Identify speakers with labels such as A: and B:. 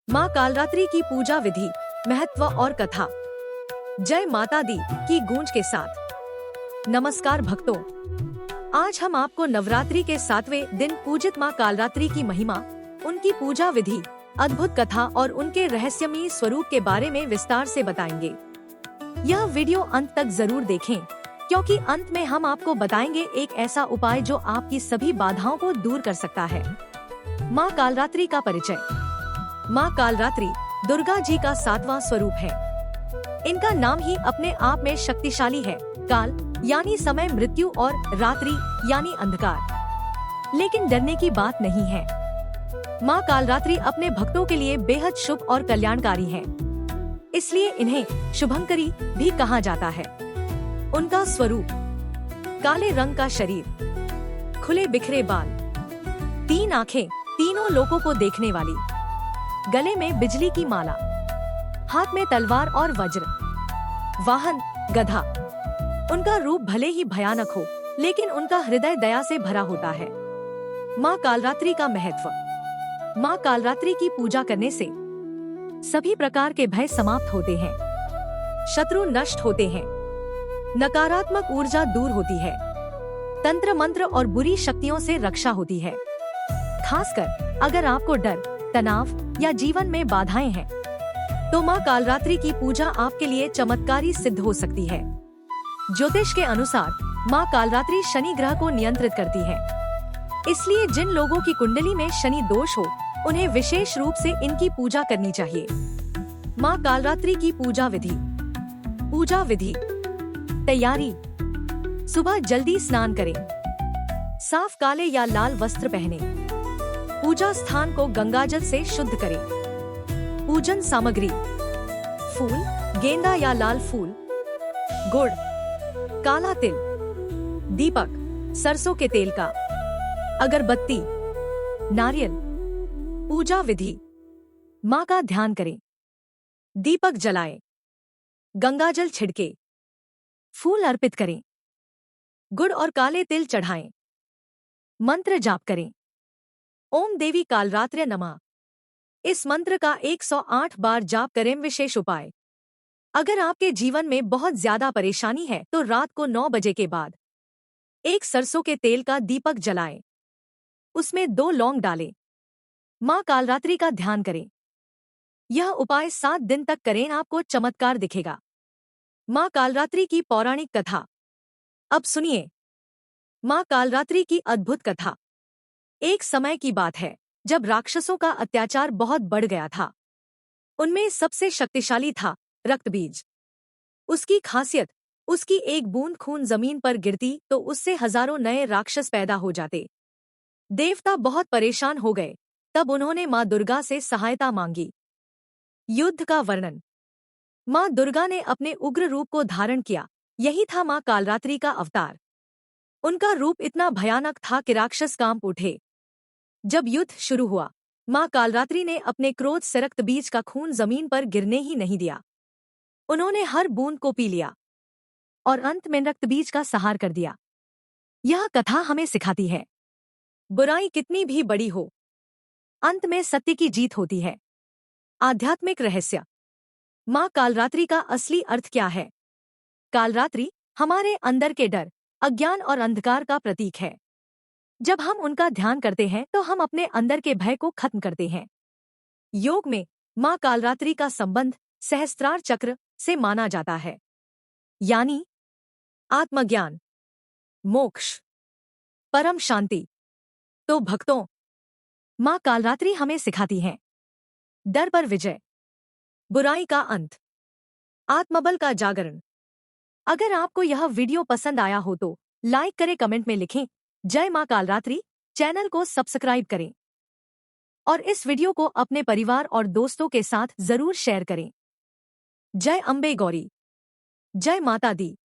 A: माँ कालरात्रि की पूजा विधि, महत्व और कथा। जय माता दी की गूंज के साथ नमस्कार भक्तों, आज हम आपको नवरात्रि के 7वें दिन पूजित माँ कालरात्रि की महिमा, उनकी पूजा विधि, अद्भुत कथा और उनके रहस्यमयी स्वरूप के बारे में विस्तार से बताएंगे। यह वीडियो अंत तक जरूर देखें, क्योंकि अंत में हम आपको बताएंगे एक ऐसा उपाय जो आपकी सभी बाधाओं को दूर कर सकता है। माँ कालरात्रि का परिचय। माँ कालरात्रि दुर्गा जी का 7वां स्वरूप है। इनका नाम ही अपने आप में शक्तिशाली है। काल यानी समय, मृत्यु और रात्रि यानी अंधकार। लेकिन डरने की बात नहीं है। माँ कालरात्रि अपने भक्तों के लिए बेहद शुभ और कल्याणकारी है, इसलिए इन्हें शुभंकरी भी कहा जाता है। उनका स्वरूप: काले रंग का शरीर, खुले बिखरे बाल, 3 आँखें, तीनों लोगों को देखने वाली, गले में बिजली की माला, हाथ में तलवार और वज्र, वाहन गधा। उनका रूप भले ही भयानक हो, लेकिन उनका हृदय दया से भरा होता है। माँ कालरात्रि का महत्व। माँ कालरात्रि की पूजा करने से सभी प्रकार के भय समाप्त होते हैं, शत्रु नष्ट होते हैं, नकारात्मक ऊर्जा दूर होती है, तंत्र मंत्र और बुरी शक्तियों से रक्षा होती है। खासकर अगर आपको डर, तनाव या जीवन में बाधाएं हैं, तो माँ कालरात्रि की पूजा आपके लिए चमत्कारी सिद्ध हो सकती है। ज्योतिष के अनुसार माँ कालरात्रि शनि ग्रह को नियंत्रित करती है, इसलिए जिन लोगों की कुंडली में शनि दोष हो, उन्हें विशेष रूप से इनकी पूजा करनी चाहिए। माँ कालरात्रि की पूजा विधि। पूजा विधि: तैयारी: सुबह जल्दी स्नान करें, साफ काले या लाल वस्त्र पहनें, पूजा स्थान को गंगाजल से शुद्ध करें। पूजन सामग्री: फूल, गेंदा या लाल फूल, गुड़, काला तिल, दीपक, सरसों के तेल का, अगरबत्ती, नारियल। पूजा विधि: माँ का ध्यान करें, दीपक जलाएं, गंगाजल छिड़के, फूल अर्पित करें, गुड़ और काले तिल चढ़ाएं, मंत्र जाप करें। ओम देवी कालरात्र्य नमः। इस मंत्र का 108 बार जाप करें। विशेष उपाय: अगर आपके जीवन में बहुत ज्यादा परेशानी है, तो रात को 9 बजे के बाद एक सरसों के तेल का दीपक जलाएं, उसमें 2 लौंग डालें, माँ कालरात्रि का ध्यान करें। यह उपाय 7 दिन तक करें, आपको चमत्कार दिखेगा। माँ कालरात्रि की पौराणिक कथा। अब सुनिए माँ कालरात्रि की अद्भुत कथा। एक समय की बात है, जब राक्षसों का अत्याचार बहुत बढ़ गया था। उनमें सबसे शक्तिशाली था रक्तबीज। उसकी खासियत, उसकी एक बूंद खून जमीन पर गिरती तो उससे हजारों नए राक्षस पैदा हो जाते। देवता बहुत परेशान हो गए। तब उन्होंने माँ दुर्गा से सहायता मांगी। युद्ध का वर्णन। माँ दुर्गा ने अपने उग्र रूप को धारण किया। यही था माँ कालरात्रि का अवतार। उनका रूप इतना भयानक था कि राक्षस कांप उठे। जब युद्ध शुरू हुआ, माँ कालरात्रि ने अपने क्रोध से रक्तबीज का खून जमीन पर गिरने ही नहीं दिया। उन्होंने हर बूंद को पी लिया और अंत में रक्तबीज का संहार कर दिया। यह कथा हमें सिखाती है, बुराई कितनी भी बड़ी हो, अंत में सत्य की जीत होती है। आध्यात्मिक रहस्य। माँ कालरात्रि का असली अर्थ क्या है? कालरात्रि हमारे अंदर के डर, अज्ञान और अंधकार का प्रतीक है। जब हम उनका ध्यान करते हैं, तो हम अपने अंदर के भय को खत्म करते हैं। योग में माँ कालरात्रि का संबंध सहस्त्रार चक्र से माना जाता है, यानी आत्मज्ञान, मोक्ष, परम शांति। तो भक्तों, माँ कालरात्रि हमें सिखाती हैं डर पर विजय, बुराई का अंत, आत्मबल का जागरण। अगर आपको यह वीडियो पसंद आया हो तो लाइक करें, कमेंट में लिखें जय माँ कालरात्रि, चैनल को सब्सक्राइब करें और इस वीडियो को अपने परिवार और दोस्तों के साथ जरूर शेयर करें। जय अम्बे गौरी, जय माता दी।